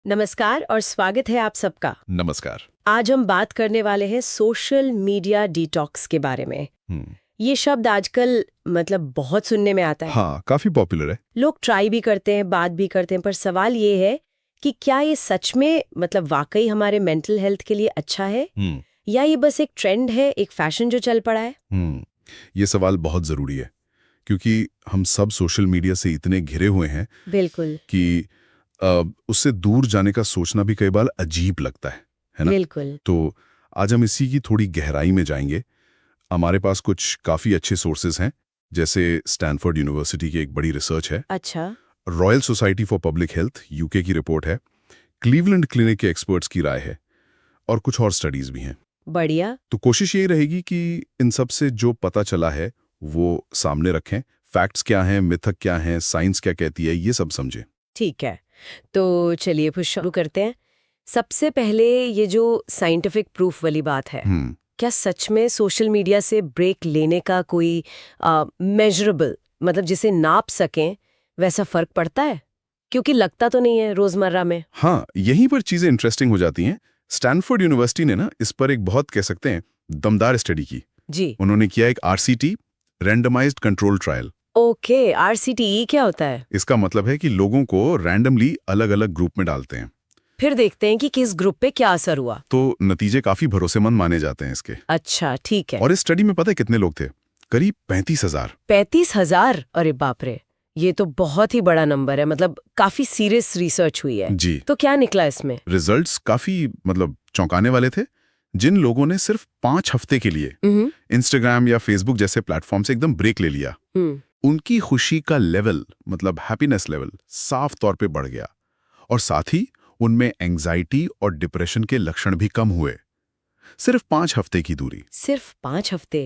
नमस्कार और स्वागत है आप सबका। नमस्कार। आज हम बात करने वाले हैं सोशल मीडिया डिटॉक्स के बारे में। ये शब्द आजकल बहुत सुनने में आता है। हाँ, काफी पॉपुलर है। लोग ट्राई भी करते हैं, बात भी करते हैं, पर सवाल ये है कि क्या ये सच में वाकई हमारे मेंटल हेल्थ के लिए अच्छा है या ये बस एक ट्रेंड है, एक फैशन जो चल पड़ा है। ये सवाल बहुत जरूरी है क्योंकि हम सब सोशल मीडिया से इतने घिरे हुए हैं बिल्कुल कि उससे दूर जाने का सोचना भी कई बार अजीब लगता है ना? बिल्कुल। तो आज हम इसी की थोड़ी गहराई में जाएंगे। हमारे पास कुछ काफी अच्छे सोर्सेज हैं, जैसे स्टैनफोर्ड यूनिवर्सिटी की एक बड़ी रिसर्च है, अच्छा। Royal society for public health UK की रिपोर्ट है, क्लीवलैंड क्लिनिक के एक्सपर्ट्स की राय है और कुछ और स्टडीज भी हैं। बढ़िया। तो कोशिश यही रहेगी कि इन सब से जो पता चला है वो सामने रखें। फैक्ट्स क्या हैं, मिथक क्या हैं, साइंस क्या कहती है, ये सब समझें। ठीक है, तो चलिए फिर शुरू करते हैं। सबसे पहले ये जो साइंटिफिक प्रूफ वाली बात है, क्या सच में सोशल मीडिया से ब्रेक लेने का कोई मेजरेबल जिसे नाप सकें वैसा फर्क पड़ता है? क्योंकि लगता तो नहीं है रोजमर्रा में। हाँ, यहीं पर चीजें इंटरेस्टिंग हो जाती हैं। स्टैनफोर्ड यूनिवर्सिटी ने इस पर एक बहुत कह सकते हैं दमदार स्टडी की। जी। उन्होंने किया एक RCT, randomised control trial. Okay, RCTE क्या होता है? इसका मतलब है कि लोगों को रैंडमली अलग अलग ग्रुप में डालते हैं, फिर देखते हैं कि किस ग्रुप पे क्या असर हुआ। तो नतीजे काफी भरोसेमंद माने जाते हैं इसके। अच्छा, ठीक है। और इस स्टडी में पता है कितने लोग थे? करीब 35,000। 35,000? अरे बाप रे, ये तो बहुत ही बड़ा नंबर है। काफी सीरियस रिसर्च हुई है। जी। तो क्या निकला इसमें? रिजल्ट्स काफी चौंकाने वाले थे। जिन लोगों ने सिर्फ 5 हफ्ते के लिए इंस्टाग्राम या फेसबुक जैसे प्लेटफॉर्म से एकदम ब्रेक ले लिया, उनकी खुशी का लेवल हैप्पीनेस लेवल साफ तौर पे बढ़ गया और साथ ही उनमें एंजाइटी और डिप्रेशन के लक्षण भी कम हुए। सिर्फ 5 हफ्ते की दूरी। सिर्फ 5 हफ्ते?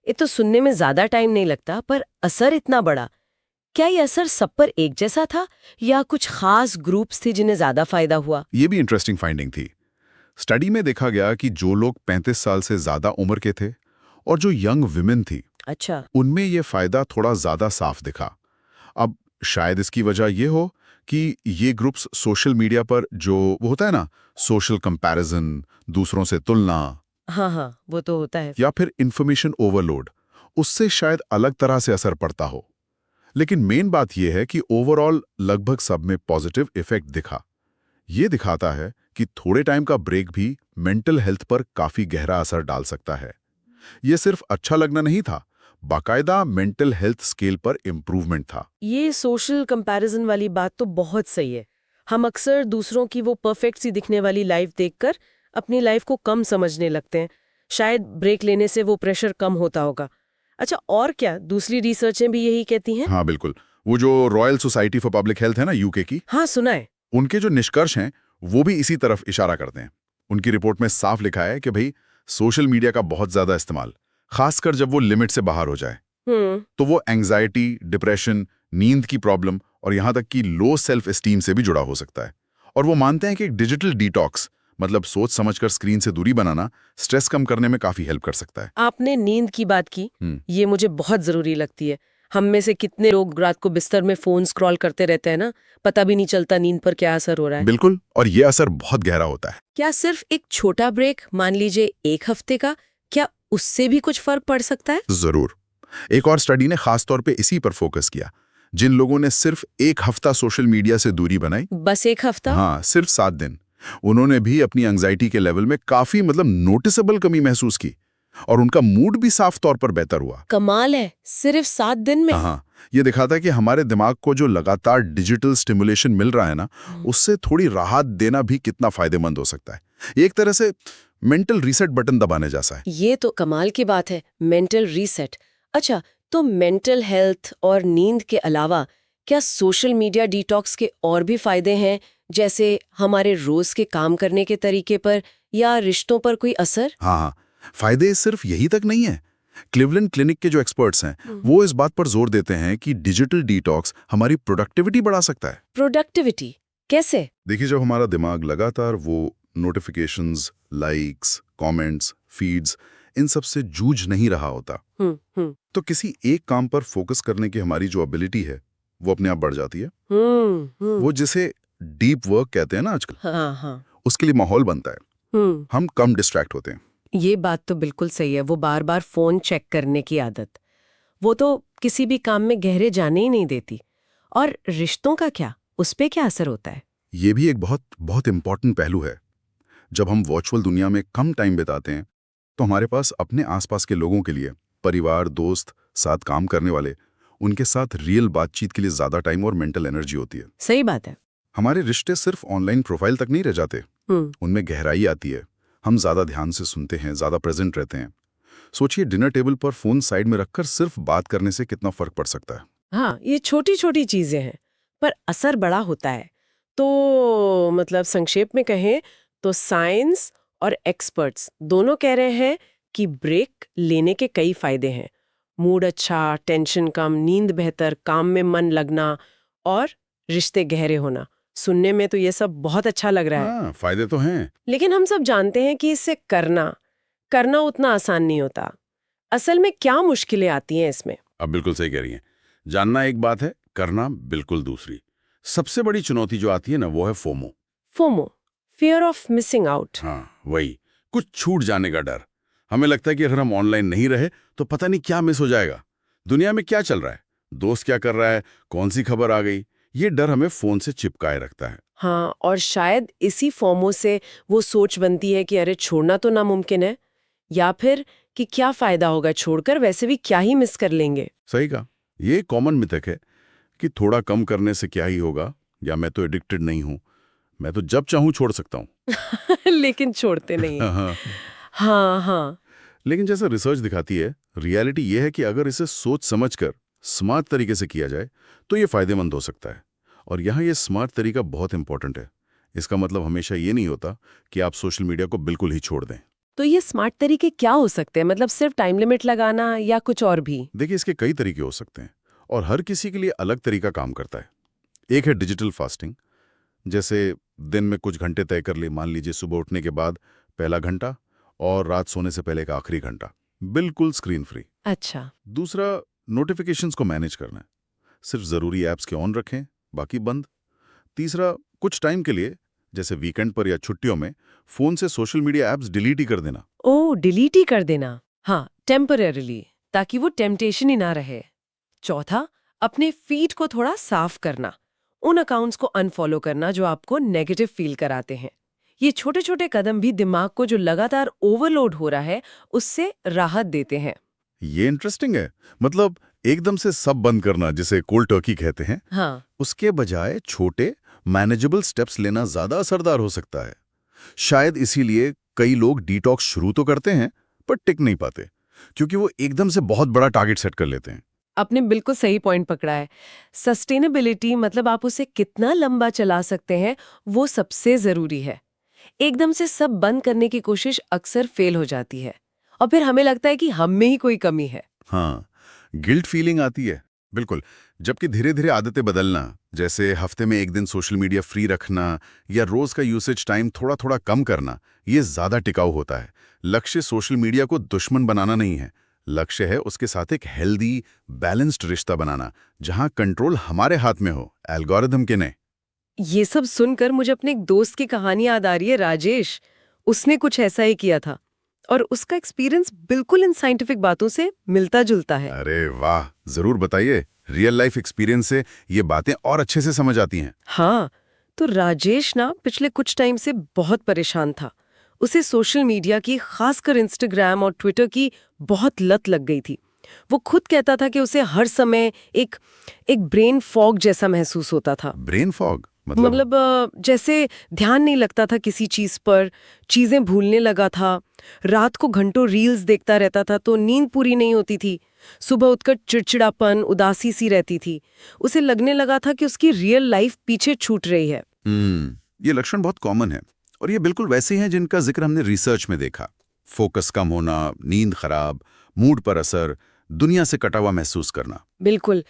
ये तो सुनने में ज्यादा टाइम नहीं लगता, पर असर इतना बड़ा। क्या ये असर सब पर एक जैसा था या कुछ खास ग्रुप्स थे जिन्हें ज्यादा फायदा हुआ? ये भी इंटरेस्टिंग फाइंडिंग थी। स्टडी में देखा गया कि जो लोग 35 साल से ज्यादा उम्र के थे और जो यंग विमेन थी, अच्छा। उनमें ये फायदा थोड़ा ज्यादा साफ दिखा। अब शायद इसकी वजह ये हो कि ये ग्रुप्स सोशल मीडिया पर जो वो होता है ना, सोशल कंपैरिजन, दूसरों से तुलना, हाँ, वो तो होता है। या फिर इंफॉर्मेशन ओवरलोड, उससे शायद अलग तरह से असर पड़ता हो। लेकिन मेन बात यह है कि ओवरऑल लगभग सब में पॉजिटिव इफेक्ट दिखा। ये दिखाता है कि थोड़े टाइम का ब्रेक भी मेंटल हेल्थ पर काफी गहरा असर डाल सकता है। ये सिर्फ अच्छा लगना नहीं था, बाकायदा मेंटल हेल्थ स्केल पर इम्प्रूवमेंट था। ये सोशल कंपैरिजन वाली बात तो बहुत सही है। हम अक्सर दूसरों की वो परफेक्ट सी दिखने वाली लाइफ देखकर अपनी लाइफ को कम समझने लगते हैं। शायद ब्रेक लेने से वो प्रेशर कम होता होगा। अच्छा, और क्या दूसरी रिसर्चें भी यही कहती हैं? हाँ बिल्कुल। वो जो royal society for public health है ना, यूके की, हाँ, सुना है। उनके जो निष्कर्ष हैं वो भी इसी तरफ इशारा करते हैं। उनकी रिपोर्ट में साफ लिखा है कि भाई, सोशल मीडिया का बहुत ज्यादा इस्तेमाल, खासकर जब वो लिमिट से बाहर हो जाए, तो वो एंजाइटी, डिप्रेशन, नींद की प्रॉब्लम और यहां तक कि लो सेल्फ एस्टीम से भी जुड़ा हो सकता है। और वो मानते हैं कि एक डिजिटल डिटॉक्स, सोच समझकर स्क्रीन से दूरी बनाना, स्ट्रेस कम करने में काफी हेल्प कर सकता है। आपने नींद की बात की, ये मुझे बहुत जरूरी लगती है। हम में से कितने लोग रात को बिस्तर में फोन स्क्रॉल करते रहते हैं ना, पता भी नहीं चलता नींद पर क्या असर हो रहा है। बिल्कुल, और ये असर बहुत गहरा होता है। क्या सिर्फ एक छोटा ब्रेक, मान लीजिए 1 हफ्ते का, क्या उससे भी कुछ फर्क पड़ सकता है? जरूर। एक और स्टडी ने खास तौर पे इसी पर फोकस किया। जिन लोगों ने सिर्फ 1 हफ्ता सोशल मीडिया से दूरी बनाई, बस 1 हफ्ता? हाँ, सिर्फ 7 दिन, उन्होंने भी अपनी एंजाइटी के लेवल में काफी नोटिसेबल कमी महसूस की और उनका मूड भी साफ तौर पर बेहतर हुआ। कमाल है, सिर्फ 7 दिन में? हाँ, ये दिखाता है कि हमारे दिमाग को जो लगातार डिजिटल स्टिमुलेशन मिल रहा है ना, उससे थोड़ी राहत देना भी कितना फायदेमंद हो सकता है। एक तरह से मेंटल रीसेट बटन दबाने जैसा है। ये तो कमाल की बात है, मेंटल रीसेट। अच्छा, तो मेंटल हेल्थ और नींद के अलावा क्या सोशल मीडिया डिटॉक्स के और भी फायदे हैं, जैसे हमारे रोज के काम करने के तरीके पर या रिश्तों पर कोई असर? हाँ, फायदे सिर्फ यही तक नहीं है। क्लीवलैंड क्लिनिक के जो एक्सपर्ट्स हैं, वो इस बात पर जोर देते हैं कि डिजिटल डिटॉक्स हमारी प्रोडक्टिविटी बढ़ा सकता है। प्रोडक्टिविटी कैसे? देखिए, जब हमारा दिमाग लगातार वो नोटिफिकेशंस, लाइक्स, कमेंट्स, फीड्स, इन सब से जूझ नहीं रहा होता, तो किसी एक काम पर फोकस करने की हमारी जो एबिलिटी है, वो अपने आप बढ़ जाती है। वो जिसे डीप वर्क कहते हैं ना आजकल, हाँ हाँ। उसके लिए माहौल बनता है। हम कम डिस्ट्रैक्ट होते हैं। ये बात तो बिल्कुल सही है। वो बार बार फोन चेक करने की आदत, वो तो किसी भी काम में गहरे जाने ही नहीं देती। और रिश्तों का क्या, उस पे क्या असर होता है? ये भी एक बहुत बहुत इंपॉर्टेंट पहलू है। जब हम वर्चुअल दुनिया में कम टाइम बिताते हैं तो हमारे पास अपने आसपास के लोगों के लिए, परिवार, दोस्त, साथ काम करने वाले, उनके साथ रियल बातचीत के लिए ज्यादा टाइम और मेंटल एनर्जी होती है। सही बात है। हमारे रिश्ते सिर्फ ऑनलाइन प्रोफाइल तक नहीं रह जाते, उनमें गहराई आती है। हम ज्यादा ध्यान से सुनते हैं, ज्यादा प्रेजेंट रहते हैं। सोचिए, डिनर टेबल पर फोन साइड में रखकर सिर्फ बात करने से कितना फर्क पड़ सकता है। हाँ, ये छोटी छोटी चीजें हैं पर असर बड़ा होता है। तो मतलब संक्षेप में कहें तो साइंस और एक्सपर्ट्स दोनों कह रहे हैं कि ब्रेक लेने के कई फायदे हैं। मूड अच्छा, टेंशन कम, नींद बेहतर, काम में मन लगना और रिश्ते गहरे होना। सुनने में तो ये सब बहुत अच्छा लग रहा है। हाँ, फायदे तो हैं। लेकिन हम सब जानते हैं कि इसे करना उतना आसान नहीं होता। असल में क्या मुश्किलें आती हैं इसमें? अब बिल्कुल सही कह रही हैं। जानना एक बात है, करना बिल्कुल दूसरी। सबसे बड़ी चुनौती जो आती है ना, वो है FOMO. FOMO, fear of missing out. हाँ, वही, कुछ छूट जाने का डर। हमें लगता है कि अगर हम ऑनलाइन नहीं रहे तो पता नहीं क्या मिस हो जाएगा, दुनिया में क्या चल रहा है, दोस्त क्या कर रहा है, कौन सी खबर आ गई। ये डर हमें फोन से चिपकाए रखता है। हाँ, और शायद इसी फोमो से वो सोच बनती है कि अरे छोड़ना तो नामुमकिन है, या फिर कि क्या फायदा होगा छोड़कर, वैसे भी क्या ही मिस कर लेंगे। सही कहा। ये कॉमन मिथक है कि थोड़ा कम करने से क्या ही होगा, या मैं तो एडिक्टेड नहीं हूं, मैं तो जब चाहूं छोड़ सकता हूं। लेकिन छोड़ते नहीं हैं। हाँ। हाँ हाँ। लेकिन जैसा रिसर्च दिखाती है, रियलिटी ये है कि अगर इसे सोच समझकर स्मार्ट तरीके से किया जाए तो ये फायदेमंद हो सकता है। और यहाँ ये स्मार्ट तरीका बहुत इंपॉर्टेंट है। इसका मतलब हमेशा ये नहीं होता कि आप सोशल मीडिया को बिल्कुल ही छोड़ दें। तो ये स्मार्ट तरीके क्या हो सकते हैं? मतलब सिर्फ टाइम लिमिट लगाना या कुछ और भी? देखिए, इसके कई तरीके हो सकते हैं और हर किसी के लिए अलग तरीका काम करता है। एक है डिजिटल फास्टिंग, जैसे दिन में कुछ घंटे तय कर लिए, मान लीजिए सुबह उठने के बाद पहला घंटा और रात सोने से पहले का आखिरी घंटा, बिल्कुल स्क्रीन फ्री। अच्छा। दूसरा, नोटिफिकेशंस को मैनेज करना है, सिर्फ जरूरी ऐप्स के ऑन रखें, बाकी बंद। तीसरा, कुछ टाइम के लिए जैसे वीकेंड पर या छुट्टियों में फोन से सोशल मीडिया ऐप्स डिलीट ही कर देना। ओ, डिलीट ही कर देना। हाँ, टेम्परेरीली, ताकि वो टेम्पटेशन ही ना रहे। चौथा, अपने फीड को थोड़ा साफ करना, उन अकाउंट्स को अनफॉलो करना जो आपको नेगेटिव फील कराते हैं। ये छोटे छोटे कदम भी दिमाग को जो लगातार ओवरलोड हो रहा है उससे राहत देते हैं। ये इंटरेस्टिंग है। मतलब एकदम से सब बंद करना, जिसे कोल्ड टर्की कहते हैं, हाँ, उसके बजाय छोटे मैनेजेबल स्टेप्स लेना ज्यादा असरदार हो सकता है। शायद इसीलिए कई लोग डिटॉक्स शुरू तो करते हैं पर टिक नहीं पाते, क्योंकि वो एकदम से बहुत बड़ा टारगेट सेट कर लेते हैं। आपने बिल्कुल सही पॉइंट पकड़ा है। सस्टेनेबिलिटी मतलब आप उसे कितना लंबा चला सकते हैं, वो सबसे जरूरी है। एकदम से सब बंद करने की कोशिश अक्सर फेल हो जाती है और फिर हमें लगता है कि हम में ही कोई कमी है। हाँ, गिल्ट फीलिंग आती है। बिल्कुल। जबकि धीरे धीरे आदतें बदलना, जैसे हफ्ते में एक दिन सोशल मीडिया फ्री रखना या रोज का यूसेज टाइम थोड़ा थोड़ा कम करना, ये ज्यादा टिकाऊ होता है। लक्ष्य सोशल मीडिया को दुश्मन बनाना नहीं है, लक्ष्य है उसके साथ एक हेल्दी, बैलेंस्ड रिश्ता बनाना, जहां कंट्रोल हमारे हाथ में हो, एल्गोरिथम के नहीं। ये सब सुनकर मुझे अपने एक दोस्त की कहानी याद आ रही है, राजेश। उसने कुछ ऐसा ही किया था और उसका एक्सपीरियंस बिल्कुल इन साइंटिफिक बातों से मिलता जुलता है। अरे वाह, जरूर बताइए। रियल लाइफ एक्सपीरियंस से ये बातें और अच्छे से समझ आती हैं। हाँ, तो राजेश ना पिछले कुछ टाइम से बहुत परेशान था। उसे सोशल मीडिया की, खासकर इंस्टाग्राम और ट्विटर की बहुत लत लग गई थी। वो खुद कहता था कि उसे हर समय एक ब्रेन फॉग जैसा महसूस होता था। ब्रेन फॉग मतलब जैसे ध्यान नहीं लगता था किसी चीज पर, चीजें भूलने लगा था, रात को घंटों रील्स देखता रहता था तो नींद पूरी नहीं होती थी, सुबह उठकर चिड़चिड़ापन, उदासी सी रहती थी। उसे लगने लगा था कि उसकी रियल लाइफ पीछे छूट रही है। ये लक्षण बहुत कॉमन है और ये बिल्कुल वैसे हैं जिनका जिक्र हमने रिसर्च में देखा। फोकस कम होना, नींद खराब, मूड पर असर, दुनिया से कटा हुआ महसूस करना। बिल्कुल।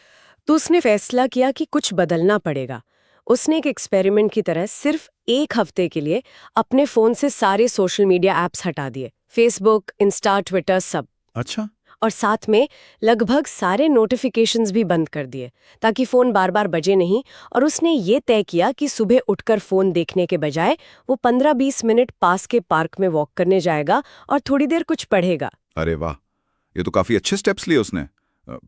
तो उसने फैसला किया कि कुछ बदलना पड़ेगा। उसने एक एक्सपेरिमेंट की तरह सिर्फ एक हफ्ते के लिए अपने फोन से सारे सोशल मीडिया ऐप्स हटा दिए, फेसबुक, इंस्टा, ट्विटर, सब। अच्छा। और साथ में लगभग सारे नोटिफिकेशंस भी बंद कर दिए ताकि फ़ोन बार बार बजे नहीं। और उसने ये तय किया कि सुबह उठकर फ़ोन देखने के बजाय वो 15-20 मिनट पास के पार्क में वॉक करने जाएगा और थोड़ी देर कुछ पढ़ेगा। अरे वाह, ये तो काफी अच्छे स्टेप्स लिए उसने।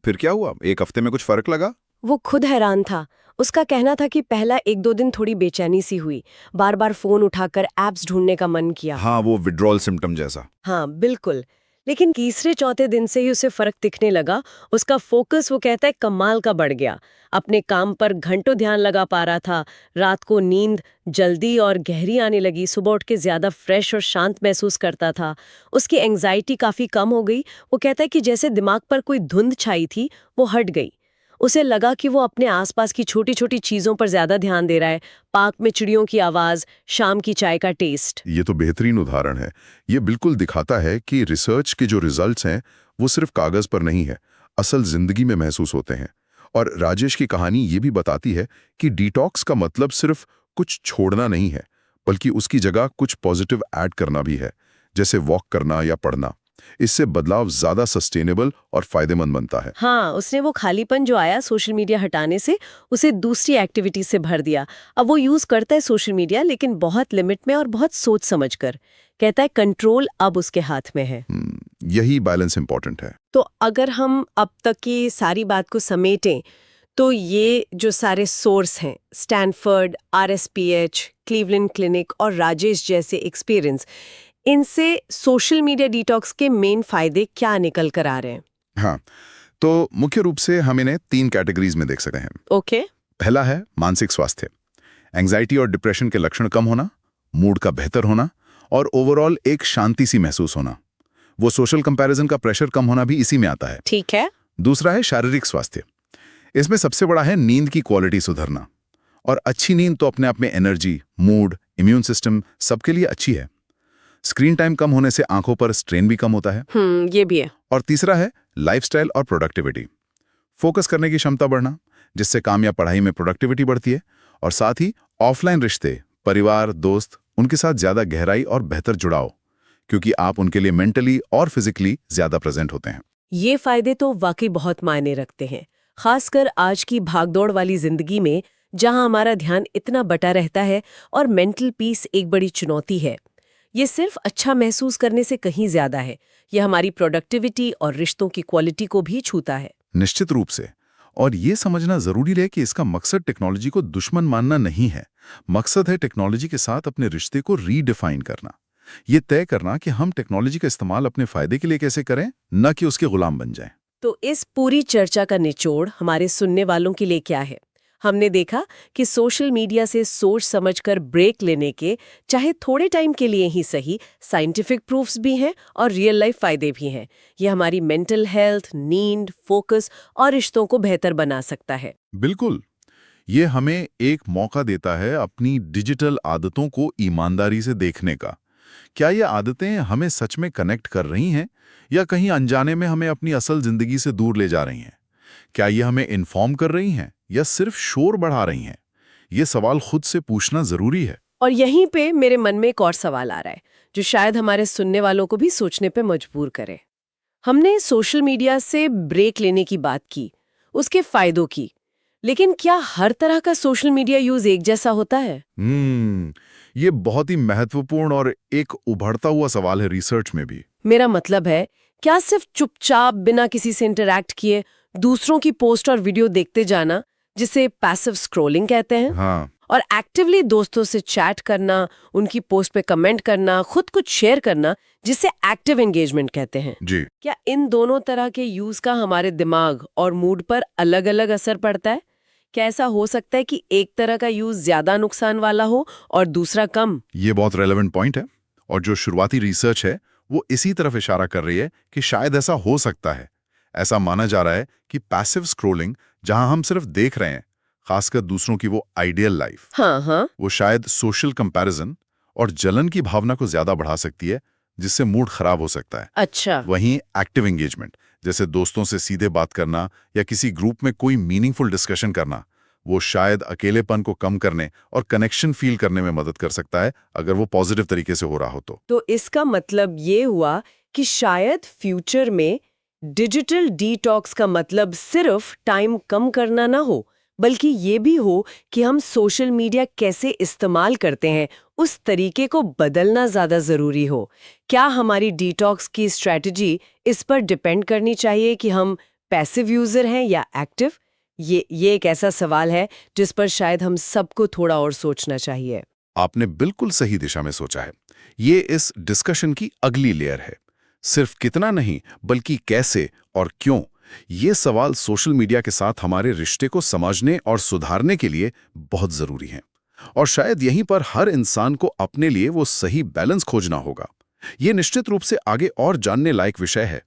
फिर क्या हुआ, एक हफ्ते में कुछ फर्क लगा? वो खुद हैरान था। उसका कहना था कि पहला 1-2 दिन थोड़ी बेचैनी सी हुई, बार बार फ़ोन उठाकर ऐप्स ढूंढने का मन किया। हाँ, वो विड्रॉल सिम्टम जैसा। हाँ बिल्कुल। लेकिन तीसरे चौथे दिन से ही उसे फर्क दिखने लगा। उसका फोकस, वो कहता है, कमाल का बढ़ गया। अपने काम पर घंटों ध्यान लगा पा रहा था। रात को नींद जल्दी और गहरी आने लगी। सुबह उठ के ज्यादा फ्रेश और शांत महसूस करता था। उसकी एंग्जाइटी काफी कम हो गई। वो कहता है कि जैसे दिमाग पर कोई धुंध छाई थी वो हट गई। उसे लगा कि वो अपने आसपास की छोटी छोटी चीजों पर ज्यादा ध्यान दे रहा है। पार्क में चिड़ियों की आवाज, शाम की चाय का टेस्ट। ये तो बेहतरीन उदाहरण है। ये बिल्कुल दिखाता है कि रिसर्च के जो रिजल्ट्स हैं वो सिर्फ कागज पर नहीं है, असल जिंदगी में महसूस होते हैं। और राजेश की कहानी ये भी बताती है कि डिटॉक्स का मतलब सिर्फ कुछ छोड़ना नहीं है, बल्कि उसकी जगह कुछ पॉजिटिव ऐड करना भी है, जैसे वॉक करना या पढ़ना। इससे बदलाव ज्यादा सस्टेनेबल और फायदेमंद बनता है। हाँ, उसने वो खालीपन जो आया सोशल मीडिया हटाने से, उसे दूसरी एक्टिविटी से भर दिया। अब वो यूज करता है सोशल मीडिया, लेकिन बहुत लिमिट में और बहुत सोच समझ कर। कहता है कंट्रोल अब उसके हाथ में है। यही बैलेंस इंपॉर्टेंट है। तो अगर हम अब तक की सारी बात को समेटें, तो ये जो सारे सोर्स हैं, स्टैनफोर्ड, RSPH, क्लीवलैंड क्लिनिक और राजेश जैसे एक्सपीरियंस, इनसे सोशल मीडिया डिटॉक्स के मेन फायदे क्या निकल कर आ रहे हैं? हाँ, तो मुख्य रूप से हम इन्हें 3 कैटेगरीज में देख सकते हैं। ओके। पहला है मानसिक स्वास्थ्य। एंजाइटी और डिप्रेशन के लक्षण कम होना, मूड का बेहतर होना और ओवरऑल एक शांति सी महसूस होना। वो सोशल कंपैरिजन का प्रेशर कम होना भी इसी में आता है। ठीक है। दूसरा है शारीरिक स्वास्थ्य। इसमें सबसे बड़ा है नींद की क्वालिटी सुधरना। और अच्छी नींद तो अपने आप में एनर्जी, मूड, इम्यून सिस्टम सबके लिए अच्छी है। स्क्रीन टाइम कम होने से आंखों पर स्ट्रेन भी कम होता है। ये भी है। और तीसरा है लाइफस्टाइल और प्रोडक्टिविटी। फोकस करने की क्षमता बढ़ना, जिससे काम या पढ़ाई में प्रोडक्टिविटी बढ़ती है। और साथ ही ऑफलाइन रिश्ते, परिवार, दोस्त, उनके साथ ज्यादा गहराई और बेहतर जुड़ाव, क्योंकि आप उनके लिए मेंटली और फिजिकली ज्यादा प्रेजेंट होते हैं। ये फायदे तो वाकई बहुत मायने रखते हैं, खासकर आज की भागदौड़ वाली जिंदगी में, जहां हमारा ध्यान इतना बटा रहता है और मेंटल पीस एक बड़ी चुनौती है। ये सिर्फ अच्छा महसूस करने से कहीं ज्यादा है। ये हमारी प्रोडक्टिविटी और रिश्तों की क्वालिटी को भी छूता है। निश्चित रूप से। और ये समझना जरूरी है कि इसका मकसद टेक्नोलॉजी को दुश्मन मानना नहीं है। मकसद है टेक्नोलॉजी के साथ अपने रिश्ते को रीडिफाइन करना। ये तय करना कि हम टेक्नोलॉजी का इस्तेमाल अपने फायदे के लिए कैसे करें, न कि उसके गुलाम बन जाएं। तो इस पूरी चर्चा का निचोड़ हमारे सुनने वालों के लिए क्या है? हमने देखा कि सोशल मीडिया से सोच समझकर ब्रेक लेने के, चाहे थोड़े टाइम के लिए ही सही, साइंटिफिक प्रूफ्स भी हैं और रियल लाइफ फायदे भी हैं। ये हमारी मेंटल हेल्थ, नींद, फोकस और रिश्तों को बेहतर बना सकता है। बिल्कुल। ये हमें एक मौका देता है अपनी डिजिटल आदतों को ईमानदारी से देखने का। क्या ये आदतें हमें सच में कनेक्ट कर रही हैं या कहीं अनजाने में हमें अपनी असल जिंदगी से दूर ले जा रही हैं? क्या ये हमें इन्फॉर्म कर रही हैं या सिर्फ शोर बढ़ा रही हैं? ये सवाल खुद से पूछना जरूरी है। और यहीं पे मेरे मन में एक और सवाल आ रहा है, जो शायद हमारे सुनने वालों को भी सोचने पे मजबूर करे। हमने सोशल मीडिया से ब्रेक लेने की बात की, उसके फायदों की, लेकिन क्या हर तरह का सोशल मीडिया यूज एक जैसा होता है? ये बहुत ही महत्वपूर्ण और एक उभरता हुआ सवाल है रिसर्च में भी। मेरा मतलब है, क्या सिर्फ चुपचाप बिना किसी से इंटरैक्ट किए दूसरों की पोस्ट और वीडियो देखते जाना, जिसे पैसिव स्क्रॉलिंग कहते हैं, हाँ, और एक्टिवली दोस्तों से चैट करना, उनकी पोस्ट पे कमेंट करना, खुद कुछ शेयर करना, जिसे एक्टिव एंगेजमेंट कहते हैं, जी। क्या इन दोनों तरह के यूज का हमारे दिमाग और मूड पर अलग-अलग असर पड़ता है? क्या ऐसा हो सकता है कि एक तरह का यूज ज्यादा नुकसान वाला हो और दूसरा कम? ये बहुत रेलेवेंट पॉइंट है और जो शुरुआती रिसर्च है वो इसी तरफ इशारा कर रही है कि शायद ऐसा हो सकता है। ऐसा माना जा रहा है कि पैसिव स्क्रॉलिंग, जहां हम सिर्फ देख रहे हैं, खासकर दूसरों की वो आइडियल लाइफ, हाँ, वो शायद सोशल कंपैरिजन और जलन की भावना को ज्यादा बढ़ा सकती है, जिससे मूड खराब हो सकता है। अच्छा। वहीं एक्टिव एंगेजमेंट, जैसे दोस्तों से सीधे बात करना या किसी ग्रुप में कोई मीनिंगफुल डिस्कशन करना, वो शायद अकेलेपन को कम करने और कनेक्शन फील करने में मदद कर सकता है, अगर वो पॉजिटिव तरीके से हो रहा हो तो। तो इसका मतलब ये हुआ कि शायद फ्यूचर में डिजिटल डिटॉक्स का मतलब सिर्फ टाइम कम करना ना हो, बल्कि ये भी हो कि हम सोशल मीडिया कैसे इस्तेमाल करते हैं उस तरीके को बदलना ज़्यादा ज़रूरी हो। क्या हमारी डिटॉक्स की स्ट्रैटेजी इस पर डिपेंड करनी चाहिए कि हम पैसिव यूज़र हैं या एक्टिव? ये एक ऐसा सवाल है जिस पर शायद हम सबको थोड़ा और सोचना चाहिए। आपने बिल्कुल सही दिशा में सोचा है। ये इस डिस्कशन की अगली लेयर है। सिर्फ कितना नहीं, बल्कि कैसे और क्यों। ये सवाल सोशल मीडिया के साथ हमारे रिश्ते को समझने और सुधारने के लिए बहुत जरूरी हैं। और शायद यहीं पर हर इंसान को अपने लिए वो सही बैलेंस खोजना होगा। ये निश्चित रूप से आगे और जानने लायक विषय है।